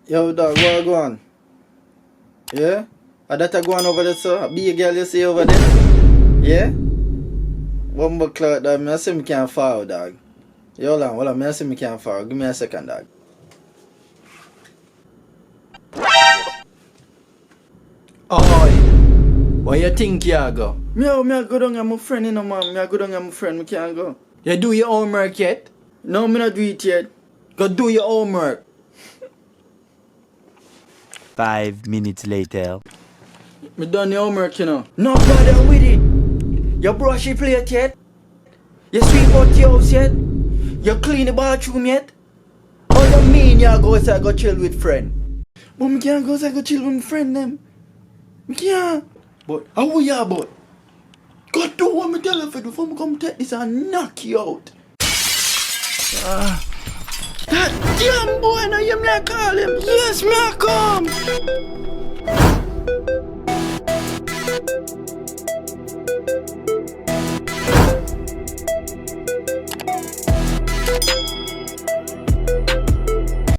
Yo, dog, what go on? Yeah? That a go on over there, sir? A big girl you see over there? Yeah? One more clock, dog. I say me can't fall, dog. Yo, hold on. I say me can't fall. Give me a second, dog. Oi! What you think you go? Me a go down with my friend, you know, man. Me a go down with my friend. Me can't go. You do your homework yet? No, me not do it yet. Go do your homework. 5 minutes later. Me done the homework, you know. No bother with it. You brush your plate yet? You sweep out the house yet? You clean the bathroom yet? How you mean you go outside go chill with friend? But me can't go outside go chill with my friend them. Me can't. But how we are about? Go do what me tell you for do before me come take this and knock you out. That damn boy, now you me a call him. Yes, me a come.